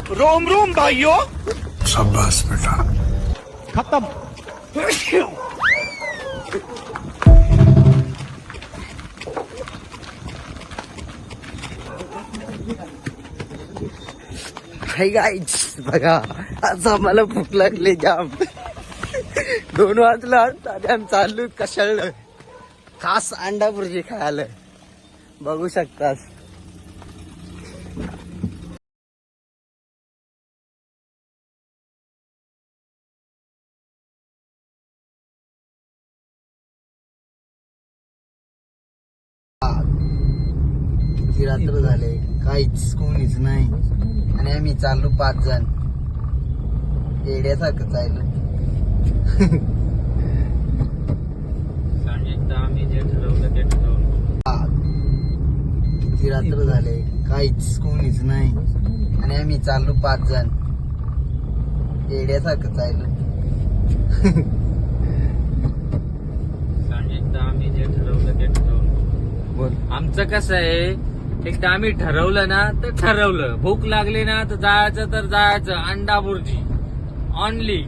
Rome Rome भाइयों. शाबाश बेटा. खत्म. हाय गाईज बघा आज आम्हाला भूक लागली जाम. 2 वाजला आणि आम्ही चाललो कशाला खास अंडा भुर्जी खायला. बघू शकतास. किती रात्र झाले काहीच कोणीच नाही आणि आम्ही चाललो 5 जण येड्यासारखं चाललो. किती रात्र झाले काहीच कोणीच नाही आणि आम्ही चाललो 5 जण येड्यासारखं चाललो. आमचं कसं आहे एकदा आम्ही ठरवलं ना तर ठरवलं. भूक लागली ना तर जायचं अंडा बुर्जी ऑनली.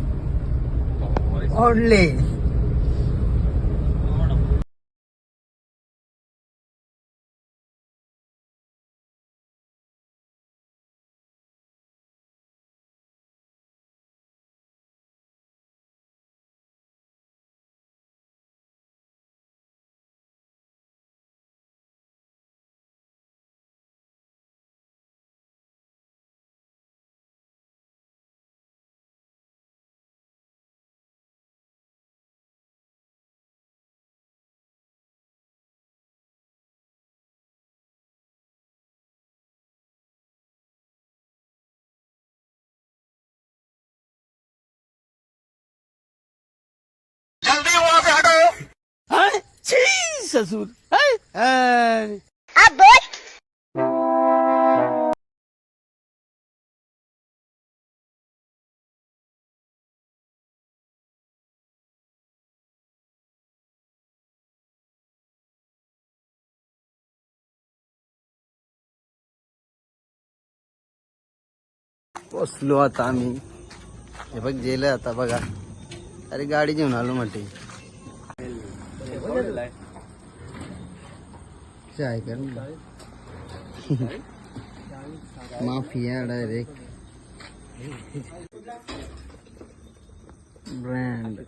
ससुर. पोचलो आता आम्ही. हे बघ गेलं आता बघा. अरे गाडी घेऊन आलो म्हटली. चाय कर माफिया डायरेक्ट ब्रँड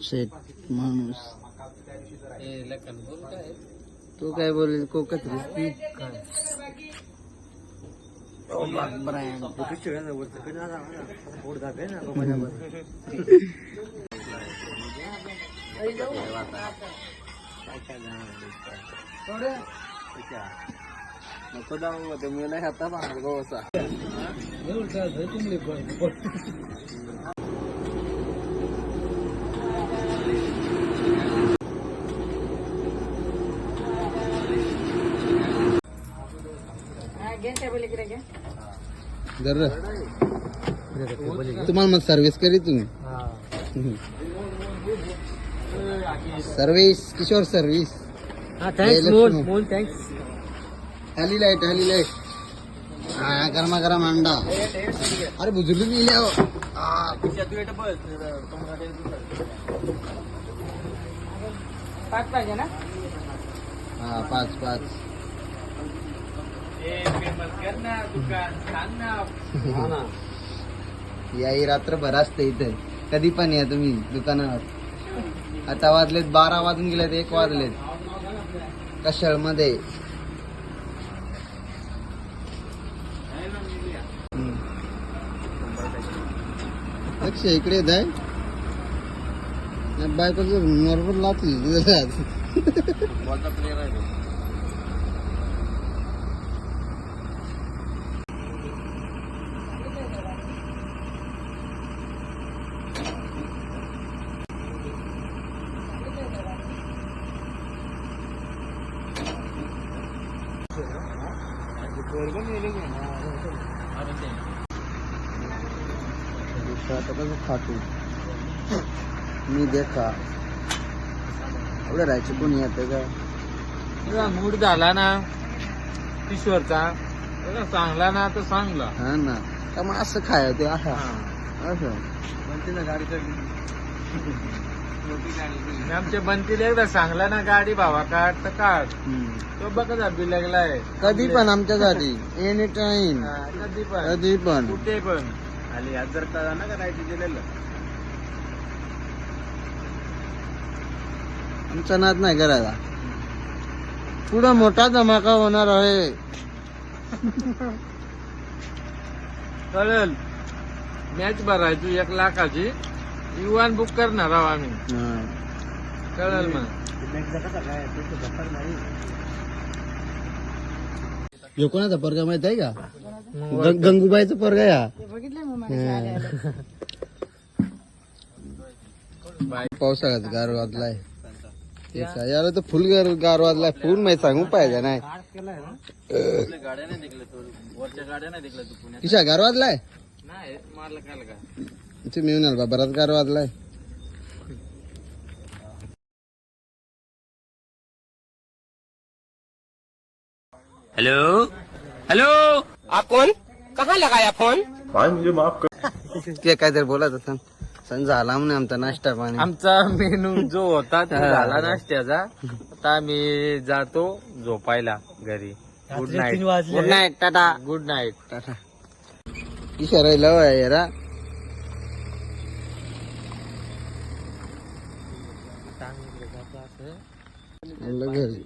शेट माणूस. तू काय बोलेल कोकत रिस्ती ब्रँड. नको जाऊ ते मला हाता मागो असा. तुम्हाला मग सर्विस करी तुम्ही. Service Kishore service. थँक्स. हॅली लाईट हा गरमा गरम अंडा. अरे बुजुर्ग गेले हो. पाच पाहिजे ना. हा 5 याही रात्रभर असते इथे. कधी पण या तुम्ही दुकानावर. आता वाजलेत 12 वाजून गेलेत 1 वाजलेत कशाळ मध्ये. लक्ष इकडे जाय बायको नॉर्मल लाचली. खातू मी देखा एवढं राहायचं कोणी येतं का? तुझा मूड झाला ना किशोरचा तुला चांगला ना तर चांगला. हा ना, का मग असं खाय ते असं असं आमच्या बनतील एकदा सांगला ना गाडी भावा काढ तर काढ. तो बघा बिलगलाय कधी पण आमच्यासाठी एनी टाइम कधी पण कधी पण. कुठे पण. आली आज जर का ना करायची दिलेलं आमचा नाद नाही करायला. पुढं मोठा धमाका होणार आहे. कळेल. मॅच भरायची 1 लाखाची युवान बुक करणार आहोत आम्ही. कळेल मग. यो कोणाचा पोरगा माहित आहे का? गंगूबाईचा पोरगा या. पावसाळ्यात गार वाजलाय याला तर फुल गार वाजलाय. फुल माहिती सांगू पाहिजे नाही. गाड्या नाही निघल्या वरच्या गाड्या नाही निघल्या तू पुण्यात किशा गार वाजलाय नाही मारलं काय का. इथे मिळून आला बराच गार वाजलाय. हेलो हेलो आप कौन कहाँ लगाया फोन? ते काहीतरी बोलत होता. सण झाला म्हणे आमचा नाश्ता पाणी. आमचा मेनू जो होता तो झाला नाश्त्याचा. आता आम्ही जातो झोपायला घरी. Good night. Good night tata. Good night. Tata. किशा राहिला यारा घरी.